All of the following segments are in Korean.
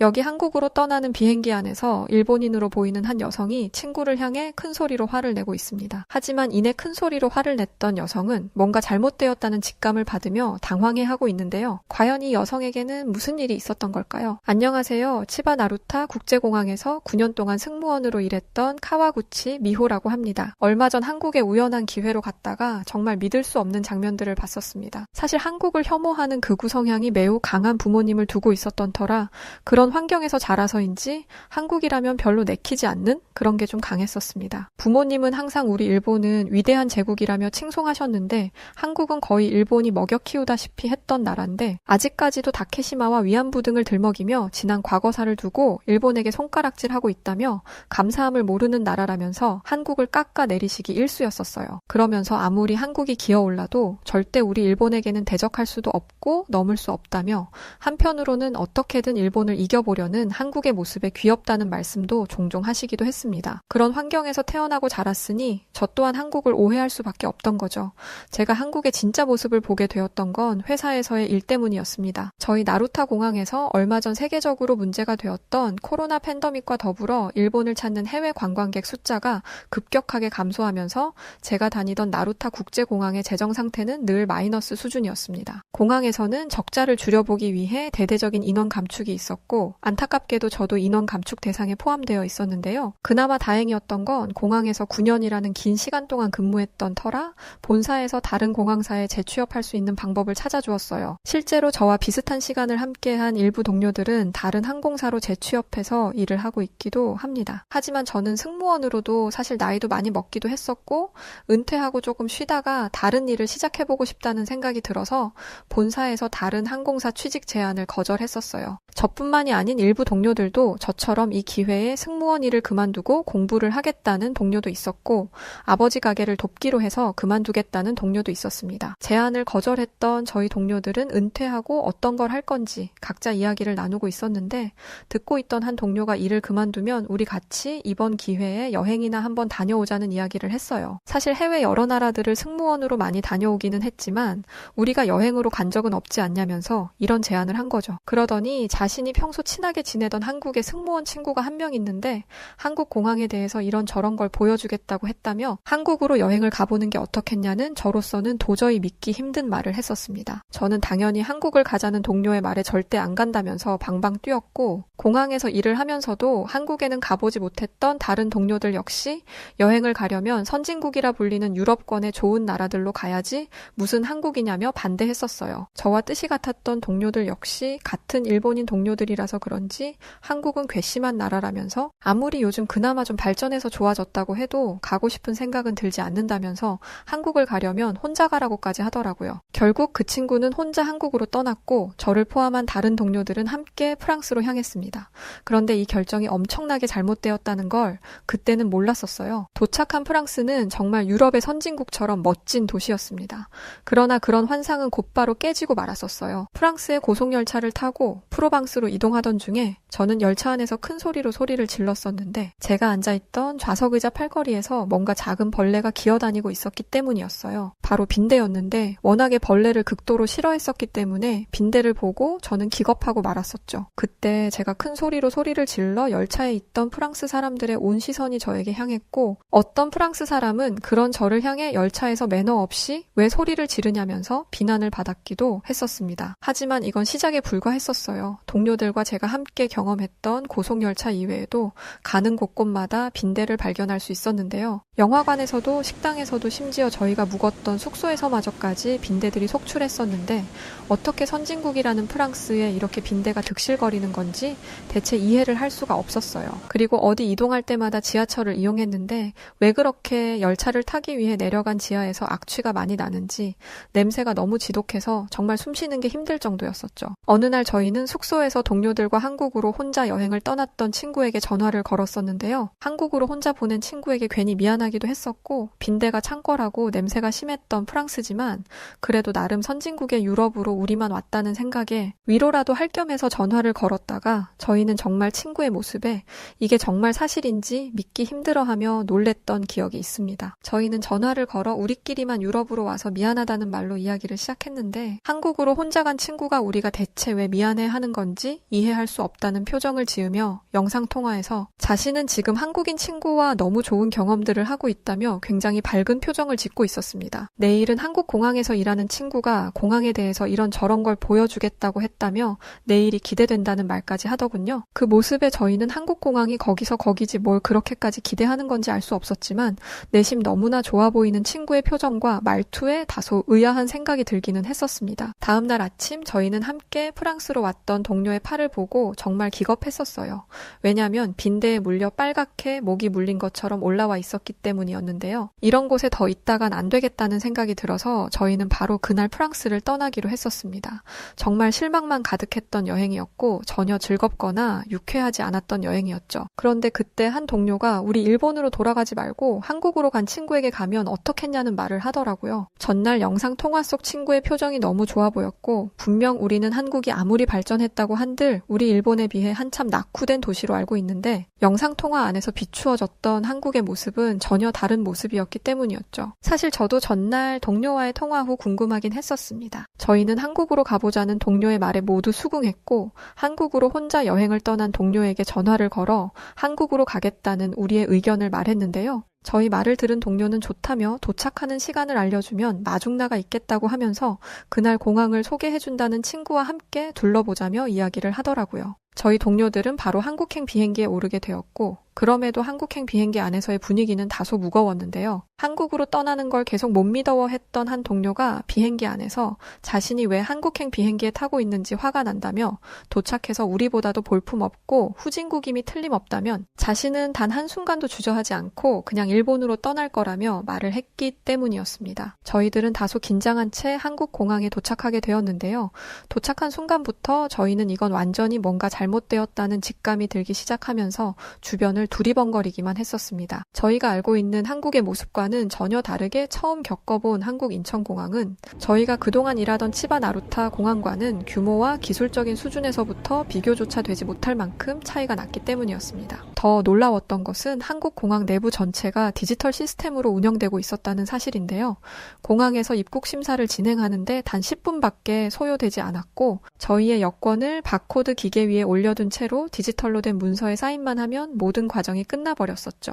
여기 한국으로 떠나는 비행기 안에서 일본인으로 보이는 한 여성이 친구를 향해 큰 소리로 화를 내고 있습니다. 하지만 이내 큰 소리로 화를 냈던 여성은 뭔가 잘못되었다는 직감을 받으며 당황해하고 있는데요. 과연 이 여성에게는 무슨 일이 있었던 걸까요? 안녕하세요. 치바 나루타 국제공항에서 9년 동안 승무원으로 일했던 카와구치 미호라고 합니다. 얼마 전 한국에 우연한 기회로 갔다가 정말 믿을 수 없는 장면들을 봤었습니다. 사실 한국을 혐오하는 극우 성향이 매우 강한 부모님을 두고 있었던 터라 그런 환경에서 자라서인지 한국이라면 별로 내키지 않는 그런 게 좀 강했었습니다. 부모님은 항상 우리 일본은 위대한 제국이라며 칭송하셨는데 한국은 거의 일본이 먹여 키우다시피 했던 나라인데 아직까지도 다케시마와 위안부 등을 들먹이며 지난 과거사를 두고 일본에게 손가락질하고 있다며 감사함을 모르는 나라라면서 한국을 깎아내리시기 일쑤였었어요. 그러면서 아무리 한국이 기어올라도 절대 우리 일본에게는 대적할 수도 없고 넘을 수 없다며 한편으로는 어떻게든 일본을 이겨보려는 한국의 모습에 귀엽다는 말씀도 종종 하시기도 했습니다. 그런 환경에서 태어나고 자랐으니 저 또한 한국을 오해할 수밖에 없던 거죠. 제가 한국의 진짜 모습을 보게 되었던 건 회사에서의 일 때문이었습니다. 저희 나루타 공항에서 얼마 전 세계적으로 문제가 되었던 코로나 팬데믹과 더불어 일본을 찾는 해외 관광객 숫자가 급격하게 감소하면서 제가 다니던 나루타 국제공항의 재정 상태는 늘 마이너스 수준이었습니다. 공항에서는 적자를 줄여보기 위해 대대적인 인원 감축이 있었고 안타깝게도 저도 인원 감축 대상에 포함되어 있었는데요. 그나마 다행이었던 건 공항에서 9년이라는 긴 시간 동안 근무했던 터라 본사에서 다른 공항사에 재취업할 수 있는 방법을 찾아주었어요. 실제로 저와 비슷한 시간을 함께한 일부 동료들은 다른 항공사로 재취업해서 일을 하고 있기도 합니다. 하지만 저는 승무원으로도 사실 나이도 많이 먹기도 했었고 은퇴하고 조금 쉬다가 다른 일을 시작해보고 싶다는 생각이 들어서 본사에서 다른 항공사 취직 제안을 거절했었어요. 저뿐만이 아닌 일부 동료들도 저처럼 이 기회에 승무원 일을 그만두고 공부를 하겠다는 동료도 있었고 아버지 가게를 돕기로 해서 그만두겠다는 동료도 있었습니다. 제안을 거절했던 저희 동료들은 은퇴하고 어떤 걸 할 건지 각자 이야기를 나누고 있었는데 듣고 있던 한 동료가 일을 그만두면 우리 같이 이번 기회에 여행이나 한번 다녀오자는 이야기를 했어요. 사실 해외 여러 나라들을 승무원으로 많이 다녀오기는 했지만 우리가 여행으로 간 적은 없지 않냐면서 이런 제안을 한 거죠. 그러더니 자신이 평소 친하게 지내던 한국의 승무원 친구가 한 명 있는데 한국 공항에 대해서 이런저런 걸 보여주겠다고 했다며 한국으로 여행을 가보는 게 어떻겠냐는 저로서는 도저히 믿기 힘든 말을 했었습니다. 저는 당연히 한국을 가자는 동료의 말에 절대 안 간다면서 방방 뛰었고 공항에서 일을 하면서도 한국에는 가보지 못했던 다른 동료들 역시 여행을 가려면 선진국이라 불리는 유럽권의 좋은 나라들로 가야지 무슨 한국이냐며 반대했었어요. 저와 뜻이 같았던 동료들 역시 같은 일본인 동료들이라서 그런지 한국은 괘씸한 나라라면서 아무리 요즘 그나마 좀 발전해서 좋아졌다고 해도 가고 싶은 생각은 들지 않는다면서 한국을 가려면 혼자 가라고까지 하더라고요. 결국 그 친구는 혼자 한국으로 떠났고 저를 포함한 다른 동료들은 함께 프랑스로 향했습니다. 그런데 이 결정이 엄청나게 잘못되었다는 걸 그때는 몰랐었어요. 도착한 프랑스는 정말 유럽의 선진국처럼 멋진 도시였습니다. 그러나 그런 환상은 곧바로 깨지고 말았었어요. 프랑스의 고속열차를 타고 프로방스로 이동하던 중에 저는 열차 안에서 큰 소리로 소리를 질렀었는데 제가 앉아있던 좌석의자 팔걸이에서 뭔가 작은 벌레가 기어다니고 있었기 때문이었어요. 바로 빈대였는데 워낙에 벌레를 극도로 싫어했었기 때문에 빈대를 보고 저는 기겁하고 말았었죠. 그때 제가 큰 소리로 소리를 질러 열차에 있던 프랑스 사람들의 온 시선이 저에게 향했고 어떤 프랑스 사람은 그런 저를 향해 열차에서 매너 없이 왜 소리를 지르냐면서 비난을 받았기도 했었습니다. 하지만 이건 시작에 불과했었어요. 동료들과 제가 함께 경험했던 고속열차 이외에도 가는 곳곳마다 빈대를 발견할 수 있었는데요. 영화관에서도 식당에서도 심지어 저희가 묵었던 숙소에서마저까지 빈대들이 속출했었는데 어떻게 선진국이라는 프랑스에 이렇게 빈대가 득실거리는 건지 대체 이해를 할 수가 없었어요. 그리고 어디 이동할 때마다 지하철을 이용했는데 왜 그렇게 열차를 타기 위해 내려간 지하에서 악취가 많이 나는지 냄새가 너무 지독해서 정말 숨쉬는 게 힘들 정도였었죠. 어느 날 저희는 숙소에서 동료들과 한국으로 혼자 여행을 떠났던 친구에게 전화를 걸었었는데요. 한국으로 혼자 보낸 친구에게 괜히 미안하게 불편하기도 했었고 빈대가 창궐하고 냄새가 심했던 프랑스지만 그래도 나름 선진국의 유럽으로 우리만 왔다는 생각에 위로라도 할 겸해서 전화를 걸었다가 저희는 정말 친구의 모습에 이게 정말 사실인지 믿기 힘들어하며 놀랬던 기억이 있습니다. 저희는 전화를 걸어 우리끼리만 유럽으로 와서 미안하다는 말로 이야기를 시작했는데 한국으로 혼자 간 친구가 우리가 대체 왜 미안해하는 건지 이해할 수 없다는 표정을 지으며 영상통화에서 자신은 지금 한국인 친구와 너무 좋은 경험들을 하고 있다며 굉장히 밝은 표정을 짓고 있었습니다. 내일은 한국 공항에서 일하는 친구가 공항에 대해서 이런저런 걸 보여주겠다고 했다며 내일이 기대된다는 말까지 하더군요. 그 모습에 저희는 한국 공항이 거기서 거기지 뭘 그렇게까지 기대하는 건지 알 수 없었지만 내심 너무나 좋아 보이는 친구의 표정과 말투에 다소 의아한 생각이 들기는 했었습니다. 다음날 아침 저희는 함께 프랑스로 왔던 동료의 팔을 보고 정말 기겁했었어요. 왜냐하면 빈대에 물려 빨갛게 목이 물린 것처럼 올라와 있었기 때문이었는데요. 이런 곳에 더 있다간 안 되겠다는 생각이 들어서 저희는 바로 그날 프랑스를 떠나기로 했었습니다. 정말 실망만 가득했던 여행이었고 전혀 즐겁거나 유쾌하지 않았던 여행이었죠. 그런데 그때 한 동료가 우리 일본으로 돌아가지 말고 한국으로 간 친구에게 가면 어떻겠냐는 말을 하더라고요. 전날 영상 통화 속 친구의 표정이 너무 좋아 보였고 분명 우리는 한국이 아무리 발전했다고 한들 우리 일본에 비해 한참 낙후된 도시로 알고 있는데 영상 통화 안에서 비추어졌던 한국의 모습은 전혀 다른 모습이었기 때문이었죠. 사실 저도 전날 동료와의 통화 후 궁금하긴 했었습니다. 저희는 한국으로 가보자는 동료의 말에 모두 수긍했고 한국으로 혼자 여행을 떠난 동료에게 전화를 걸어 한국으로 가겠다는 우리의 의견을 말했는데요. 저희 말을 들은 동료는 좋다며 도착하는 시간을 알려주면 마중나가 있겠다고 하면서 그날 공항을 소개해준다는 친구와 함께 둘러보자며 이야기를 하더라고요. 저희 동료들은 바로 한국행 비행기에 오르게 되었고 그럼에도 한국행 비행기 안에서의 분위기는 다소 무거웠는데요. 한국으로 떠나는 걸 계속 못 믿어했던 한 동료가 비행기 안에서 자신이 왜 한국행 비행기에 타고 있는지 화가 난다며 도착해서 우리보다도 볼품없고 후진국임이 틀림없다면 자신은 단 한순간도 주저하지 않고 그냥 일본으로 떠날 거라며 말을 했기 때문이었습니다. 저희들은 다소 긴장한 채 한국 공항에 도착하게 되었는데요. 도착한 순간부터 저희는 이건 완전히 뭔가 잘못되었다는 직감이 들기 시작하면서 주변을 두리번거리기만 했었습니다. 저희가 알고 있는 한국의 모습과는 전혀 다르게 처음 겪어본 한국 인천공항은 저희가 그동안 일하던 치바 나루타 공항과는 규모와 기술적인 수준에서부터 비교조차 되지 못할 만큼 차이가 났기 때문이었습니다. 더 놀라웠던 것은 한국 공항 내부 전체가 디지털 시스템으로 운영되고 있었다는 사실인데요. 공항에서 입국 심사를 진행하는데 단 10분밖에 소요되지 않았고 저희의 여권을 바코드 기계 위에 올려둔 채로 디지털로 된 문서에 사인만 하면 모든 과정이 끝나버렸었죠.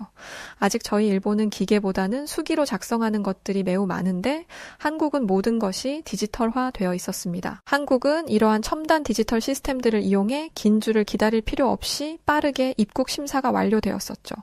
아직 저희 일본은 기계보다는 수기로 작성하는 것들이 매우 많은데 한국은 모든 것이 디지털화 되어 있었습니다. 한국은 이러한 첨단 디지털 시스템들을 이용해 긴 줄을 기다릴 필요 없이 빠르게 입국 심사가 완료되었었죠.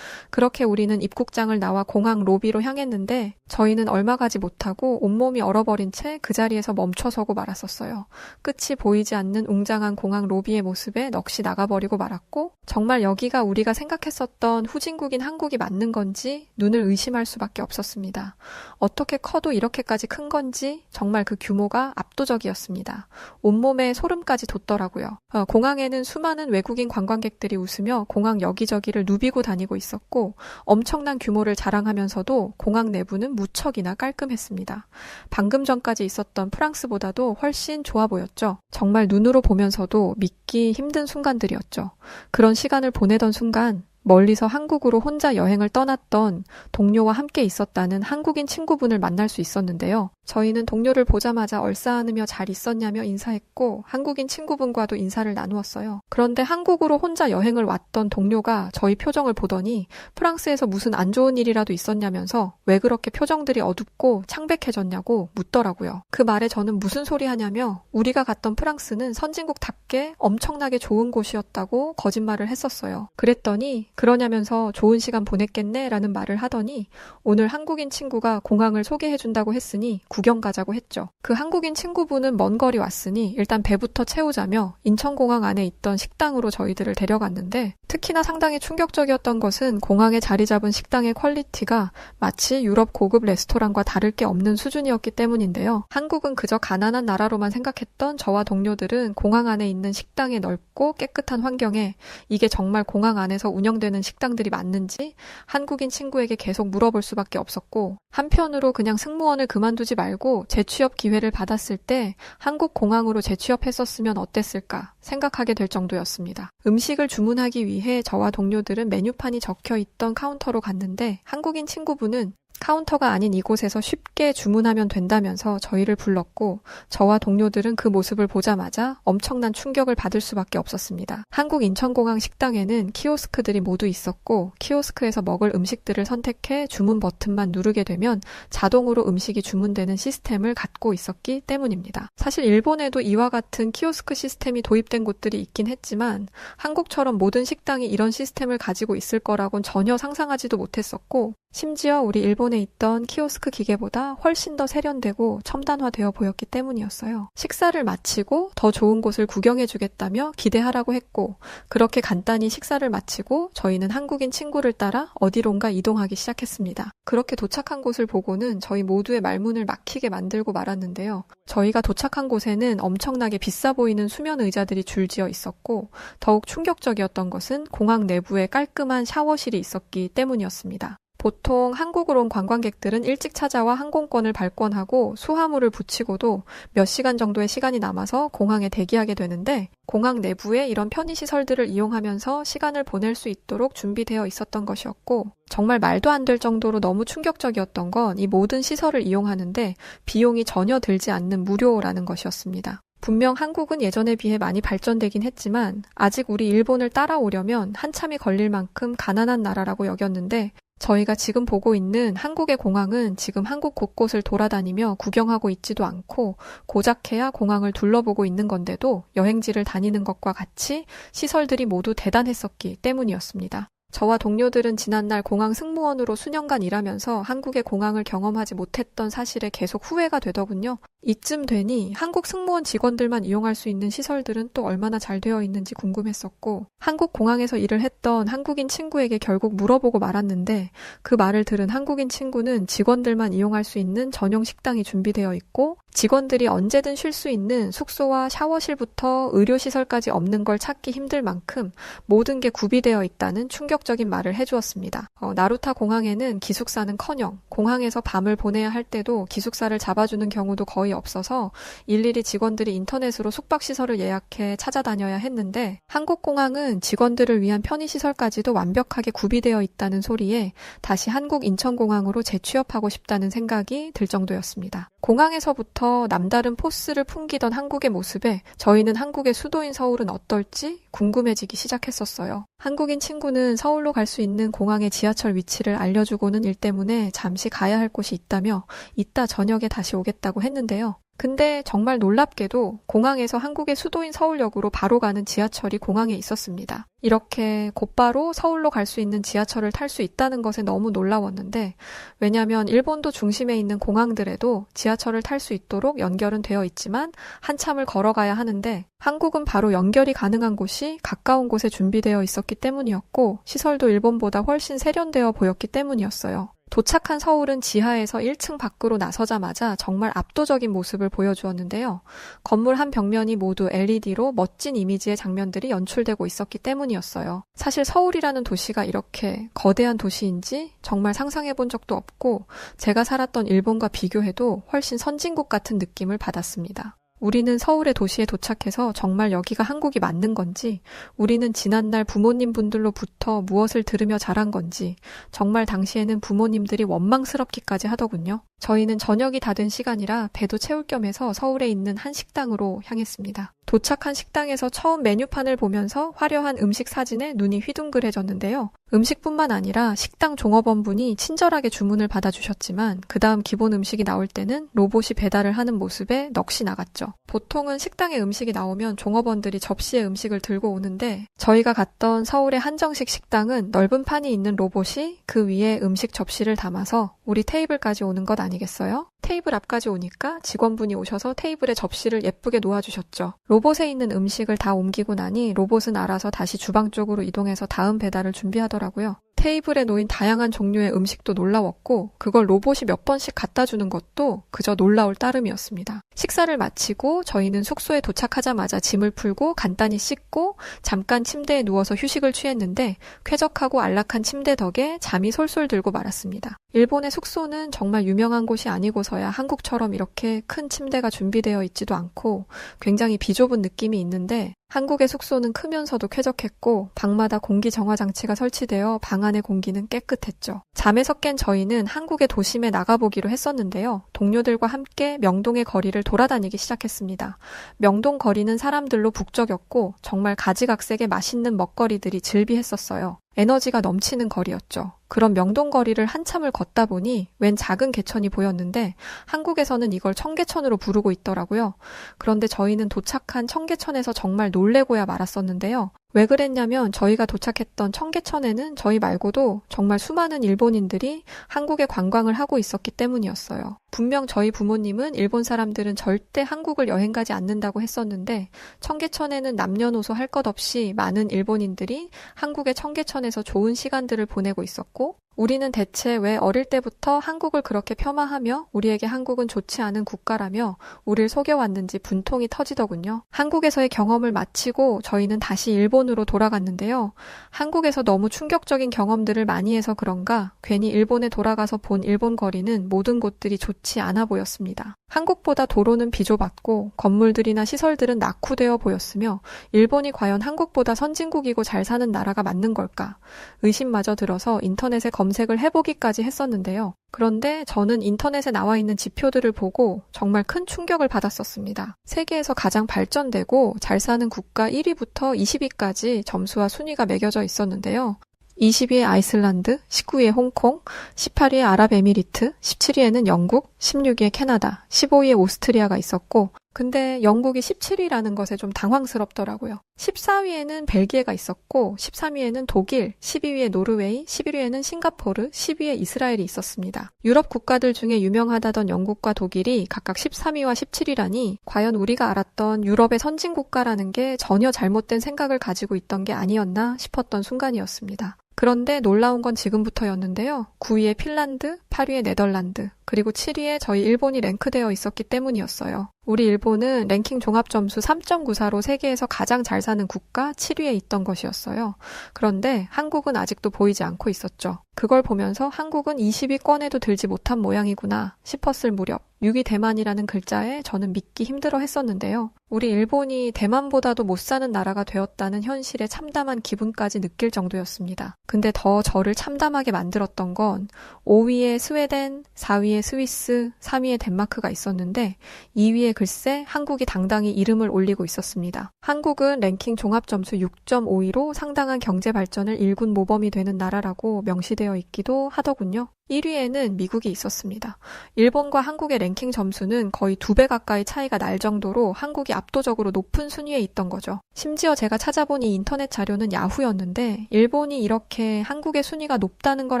그렇게 우리는 입국장을 나와 공항 로비로 향했는데 저희는 얼마 가지 못하고 온몸이 얼어버린 채 그 자리에서 멈춰서고 말았었어요. 끝이 보이지 않는 웅장한 공항 로비의 모습에 넋이 나가버리고 말았고 정말 여기가 우리가 생각했었던 후진국인 한국이 맞는 건지 눈을 의심할 수밖에 없었습니다. 어떻게 커도 이렇게까지 큰 건지 정말 그 규모가 압도적이었습니다. 온몸에 소름까지 돋더라고요. 공항에는 수많은 외국인 관광객들이 웃으며 공항 여기저기를 누비고 다니고 있었고 엄청난 규모를 자랑하면서도 공항 내부는 무척이나 깔끔했습니다. 방금 전까지 있었던 프랑스보다도 훨씬 좋아 보였죠. 정말 눈으로 보면서도 믿기 힘든 순간들이었죠. 그런 시간을 보내던 순간 멀리서 한국으로 혼자 여행을 떠났던 동료와 함께 있었다는 한국인 친구분을 만날 수 있었는데요. 저희는 동료를 보자마자 얼싸안으며 잘 있었냐며 인사했고 한국인 친구분과도 인사를 나누었어요. 그런데 한국으로 혼자 여행을 왔던 동료가 저희 표정을 보더니 프랑스에서 무슨 안 좋은 일이라도 있었냐면서 왜 그렇게 표정들이 어둡고 창백해졌냐고 묻더라고요. 그 말에 저는 무슨 소리 하냐며 우리가 갔던 프랑스는 선진국답게 엄청나게 좋은 곳이었다고 거짓말을 했었어요. 그랬더니 그러냐면서 좋은 시간 보냈겠네 라는 말을 하더니 오늘 한국인 친구가 공항을 소개해준다고 했으니 구경 가자고 했죠. 그 한국인 친구분은 먼 거리 왔으니 일단 배부터 채우자며 인천공항 안에 있던 식당으로 저희들을 데려갔는데 특히나 상당히 충격적이었던 것은 공항에 자리 잡은 식당의 퀄리티가 마치 유럽 고급 레스토랑과 다를 게 없는 수준이었기 때문인데요. 한국은 그저 가난한 나라로만 생각했던 저와 동료들은 공항 안에 있는 식당의 넓고 깨끗한 환경에 이게 정말 공항 안에서 운영되는 주문되는 식당들이 맞는지 한국인 친구에게 계속 물어볼 수밖에 없었고, 한편으로 그냥 승무원을 그만두지 말고 재취업 기회를 받았을 때 한국 공항으로 재취업했었으면 어땠을까 생각하게 될 정도였습니다. 음식을 주문하기 위해 저와 동료들은 메뉴판이 적혀 있던 카운터로 갔는데, 한국인 친구분은 카운터가 아닌 이곳에서 쉽게 주문하면 된다면서 저희를 불렀고, 저와 동료들은 그 모습을 보자마자 엄청난 충격을 받을 수밖에 없었습니다. 한국 인천공항 식당에는 키오스크들이 모두 있었고, 키오스크에서 먹을 음식들을 선택해 주문 버튼만 누르게 되면 자동으로 음식이 주문되는 시스템을 갖고 있었기 때문입니다. 사실 일본에도 이와 같은 키오스크 시스템이 도입된 곳들이 있긴 했지만, 한국처럼 모든 식당이 이런 시스템을 가지고 있을 거라고는 전혀 상상하지도 못했었고, 심지어 우리 일본에 있던 키오스크 기계보다 훨씬 더 세련되고 첨단화되어 보였기 때문이었어요. 식사를 마치고 더 좋은 곳을 구경해주겠다며 기대하라고 했고, 그렇게 간단히 식사를 마치고 저희는 한국인 친구를 따라 어디론가 이동하기 시작했습니다. 그렇게 도착한 곳을 보고는 저희 모두의 말문을 막히게 만들고 말았는데요. 저희가 도착한 곳에는 엄청나게 비싸 보이는 수면 의자들이 줄지어 있었고, 더욱 충격적이었던 것은 공항 내부에 깔끔한 샤워실이 있었기 때문이었습니다. 보통 한국으로 온 관광객들은 일찍 찾아와 항공권을 발권하고 수화물을 붙이고도 몇 시간 정도의 시간이 남아서 공항에 대기하게 되는데, 공항 내부에 이런 편의시설들을 이용하면서 시간을 보낼 수 있도록 준비되어 있었던 것이었고, 정말 말도 안 될 정도로 너무 충격적이었던 건 이 모든 시설을 이용하는데 비용이 전혀 들지 않는 무료라는 것이었습니다. 분명 한국은 예전에 비해 많이 발전되긴 했지만 아직 우리 일본을 따라오려면 한참이 걸릴 만큼 가난한 나라라고 여겼는데, 저희가 지금 보고 있는 한국의 공항은 지금 한국 곳곳을 돌아다니며 구경하고 있지도 않고, 고작해야 공항을 둘러보고 있는 건데도 여행지를 다니는 것과 같이 시설들이 모두 대단했었기 때문이었습니다. 저와 동료들은 지난날 공항 승무원으로 수년간 일하면서 한국의 공항을 경험하지 못했던 사실에 계속 후회가 되더군요. 이쯤 되니 한국 승무원 직원들만 이용할 수 있는 시설들은 또 얼마나 잘 되어 있는지 궁금했었고, 한국 공항에서 일을 했던 한국인 친구에게 결국 물어보고 말았는데, 그 말을 들은 한국인 친구는 직원들만 이용할 수 있는 전용 식당이 준비되어 있고, 직원들이 언제든 쉴 수 있는 숙소와 샤워실부터 의료시설까지 없는 걸 찾기 힘들 만큼 모든 게 구비되어 있다는 충격적인 말을 해주었습니다. 나루타 공항에는 기숙사는커녕 공항에서 밤을 보내야 할 때도 기숙사를 잡아주는 경우도 거의 없어서 일일이 직원들이 인터넷으로 숙박시설을 예약해 찾아다녀야 했는데, 한국공항은 직원들을 위한 편의시설까지도 완벽하게 구비되어 있다는 소리에 다시 한국 인천공항으로 재취업하고 싶다는 생각이 들 정도였습니다. 공항에서부터 남다른 포스를 풍기던 한국의 모습에 저희는 한국의 수도인 서울은 어떨지 궁금해지기 시작했었어요. 한국인 친구는 서울로 갈 수 있는 공항의 지하철 위치를 알려주고는 일 때문에 잠시 가야 할 곳이 있다며 이따 저녁에 다시 오겠다고 했는데요. 근데 정말 놀랍게도 공항에서 한국의 수도인 서울역으로 바로 가는 지하철이 공항에 있었습니다. 이렇게 곧바로 서울로 갈 수 있는 지하철을 탈 수 있다는 것에 너무 놀라웠는데, 왜냐하면 일본도 중심에 있는 공항들에도 지하철을 탈 수 있도록 연결은 되어 있지만 한참을 걸어가야 하는데, 한국은 바로 연결이 가능한 곳이 가까운 곳에 준비되어 있었기 때문이었고, 시설도 일본보다 훨씬 세련되어 보였기 때문이었어요. 도착한 서울은 지하에서 1층 밖으로 나서자마자 정말 압도적인 모습을 보여주었는데요. 건물 한 벽면이 모두 LED로 멋진 이미지의 장면들이 연출되고 있었기 때문이었어요. 사실 서울이라는 도시가 이렇게 거대한 도시인지 정말 상상해본 적도 없고, 제가 살았던 일본과 비교해도 훨씬 선진국 같은 느낌을 받았습니다. 우리는 서울의 도시에 도착해서 정말 여기가 한국이 맞는 건지, 우리는 지난날 부모님 분들로부터 무엇을 들으며 자란 건지 정말 당시에는 부모님들이 원망스럽기까지 하더군요. 저희는 저녁이 다 된 시간이라 배도 채울 겸 해서 서울에 있는 한 식당으로 향했습니다. 도착한 식당에서 처음 메뉴판을 보면서 화려한 음식 사진에 눈이 휘둥그레졌는데요. 음식뿐만 아니라 식당 종업원분이 친절하게 주문을 받아주셨지만 그 다음 기본 음식이 나올 때는 로봇이 배달을 하는 모습에 넋이 나갔죠. 보통은 식당에 음식이 나오면 종업원들이 접시에 음식을 들고 오는데, 저희가 갔던 서울의 한정식 식당은 넓은 판이 있는 로봇이 그 위에 음식 접시를 담아서 우리 테이블까지 오는 것 아니겠어요? 테이블 앞까지 오니까 직원분이 오셔서 테이블에 접시를 예쁘게 놓아주셨죠. 로봇에 있는 음식을 다 옮기고 나니 로봇은 알아서 다시 주방 쪽으로 이동해서 다음 배달을 준비하더라고요. 테이블에 놓인 다양한 종류의 음식도 놀라웠고 그걸 로봇이 몇 번씩 갖다 주는 것도 그저 놀라울 따름이었습니다. 식사를 마치고 저희는 숙소에 도착하자마자 짐을 풀고 간단히 씻고 잠깐 침대에 누워서 휴식을 취했는데 쾌적하고 안락한 침대 덕에 잠이 솔솔 들고 말았습니다. 일본의 숙소는 정말 유명한 곳이 아니고서야 한국처럼 이렇게 큰 침대가 준비되어 있지도 않고 굉장히 비좁은 느낌이 있는데 한국의 숙소는 크면서도 쾌적했고 방마다 공기 정화 장치가 설치되어 방 안의 공기는 깨끗했죠. 잠에서 깬 저희는 한국의 도심에 나가보기로 했었는데요. 동료들과 함께 명동의 거리를 돌아다니기 시작했습니다. 명동 거리는 사람들로 북적였고 정말 가지각색의 맛있는 먹거리들이 즐비했었어요. 에너지가 넘치는 거리였죠. 그런 명동 거리를 한참을 걷다 보니 웬 작은 개천이 보였는데 한국에서는 이걸 청계천으로 부르고 있더라고요. 그런데 저희는 도착한 청계천에서 정말 놀래고야 말았었는데요. 왜 그랬냐면 저희가 도착했던 청계천에는 저희 말고도 정말 수많은 일본인들이 한국에 관광을 하고 있었기 때문이었어요. 분명 저희 부모님은 일본 사람들은 절대 한국을 여행 가지 않는다고 했었는데 청계천에는 남녀노소 할 것 없이 많은 일본인들이 한국의 청계천에서 좋은 시간들을 보내고 있었고 우리는 대체 왜 어릴 때부터 한국을 그렇게 폄하하며 우리에게 한국은 좋지 않은 국가라며 우릴 속여왔는지 분통이 터지더군요. 한국에서의 경험을 마치고 저희는 다시 일본으로 돌아갔는데요. 한국에서 너무 충격적인 경험들을 많이 해서 그런가 괜히 일본에 돌아가서 본 일본 거리는 모든 곳들이 좋지 않아 보였습니다. 한국보다 도로는 비좁았고 건물들이나 시설들은 낙후되어 보였으며 일본이 과연 한국보다 선진국이고 잘 사는 나라가 맞는 걸까? 의심마저 들어서 인터넷에 검색을 해보기까지 했었는데요. 그런데 저는 인터넷에 나와 있는 지표들을 보고 정말 큰 충격을 받았었습니다. 세계에서 가장 발전되고 잘 사는 국가 1위부터 20위까지 점수와 순위가 매겨져 있었는데요. 20위에 아이슬란드, 19위에 홍콩, 18위에 아랍에미리트, 17위에는 영국, 16위에 캐나다, 15위에 오스트리아가 있었고 근데 영국이 17위라는 것에 좀 당황스럽더라고요. 14위에는 벨기에가 있었고 13위에는 독일, 12위에 노르웨이, 11위에는 싱가포르, 10위에 이스라엘이 있었습니다. 유럽 국가들 중에 유명하다던 영국과 독일이 각각 13위와 17위라니 과연 우리가 알았던 유럽의 선진국가라는 게 전혀 잘못된 생각을 가지고 있던 게 아니었나 싶었던 순간이었습니다. 그런데 놀라운 건 지금부터였는데요. 9위에 핀란드, 8위에 네덜란드, 그리고 7위에 저희 일본이 랭크되어 있었기 때문이었어요. 우리 일본은 랭킹 종합점수 3.94로 세계에서 가장 잘 사는 국가 7위에 있던 것이었어요. 그런데 한국은 아직도 보이지 않고 있었죠. 그걸 보면서 한국은 20위권에도 들지 못한 모양이구나 싶었을 무렵 6위 대만이라는 글자에 저는 믿기 힘들어 했었는데요. 우리 일본이 대만보다도 못 사는 나라가 되었다는 현실에 참담한 기분까지 느낄 정도였습니다. 근데 더 저를 참담하게 만들었던 건 5위에 스웨덴, 4위에 스위스, 3위에 덴마크가 있었는데 2위에 글쎄 한국이 당당히 이름을 올리고 있었습니다. 한국은 랭킹 종합점수 6.52로 상당한 경제 발전을 일군 모범이 되는 나라라고 명시되어 있기도 하더군요. 1위에는 미국이 있었습니다. 일본과 한국의 랭킹 점수는 거의 2배 가까이 차이가 날 정도로 한국이 압도적으로 높은 순위에 있던 거죠. 심지어 제가 찾아본 이 인터넷 자료는 야후였는데 일본이 이렇게 한국의 순위가 높다는 걸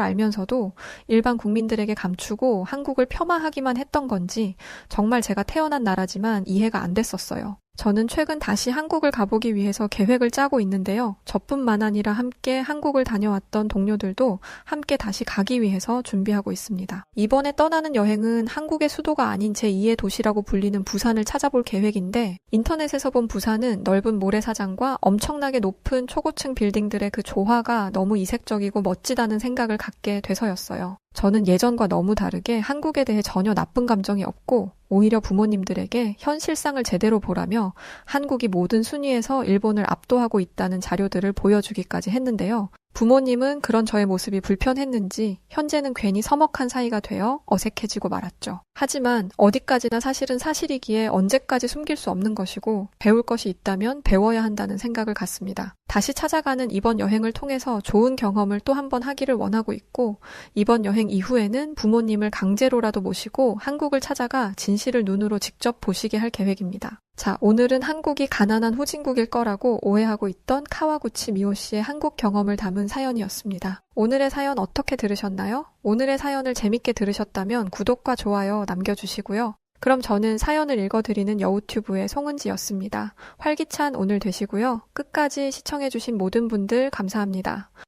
알면서도 일반 국민들에게 감추고 한국을 폄하하기만 했던 건지 정말 제가 태어난 나라지만 이해가 안 됐었어요. 저는 최근 다시 한국을 가보기 위해서 계획을 짜고 있는데요. 저뿐만 아니라 함께 한국을 다녀왔던 동료들도 함께 다시 가기 위해서 준비하고 있습니다. 이번에 떠나는 여행은 한국의 수도가 아닌 제2의 도시라고 불리는 부산을 찾아볼 계획인데 인터넷에서 본 부산은 넓은 모래사장과 엄청나게 높은 초고층 빌딩들의 그 조화가 너무 이색적이고 멋지다는 생각을 갖게 돼서였어요. 저는 예전과 너무 다르게 한국에 대해 전혀 나쁜 감정이 없고 오히려 부모님들에게 현실상을 제대로 보라며 한국이 모든 순위에서 일본을 압도하고 있다는 자료들을 보여주기까지 했는데요. 부모님은 그런 저의 모습이 불편했는지 현재는 괜히 서먹한 사이가 되어 어색해지고 말았죠. 하지만 어디까지나 사실은 사실이기에 언제까지 숨길 수 없는 것이고 배울 것이 있다면 배워야 한다는 생각을 갖습니다. 다시 찾아가는 이번 여행을 통해서 좋은 경험을 또 한 번 하기를 원하고 있고 이번 여행 이후에는 부모님을 강제로라도 모시고 한국을 찾아가 진실을 눈으로 직접 보시게 할 계획입니다. 자, 오늘은 한국이 가난한 후진국일 거라고 오해하고 있던 카와구치 미호 씨의 한국 경험을 담은 사연이었습니다. 오늘의 사연 어떻게 들으셨나요? 오늘의 사연을 재밌게 들으셨다면 구독과 좋아요 남겨주시고요. 그럼 저는 사연을 읽어드리는 여우튜브의 송은지였습니다. 활기찬 오늘 되시고요. 끝까지 시청해주신 모든 분들 감사합니다.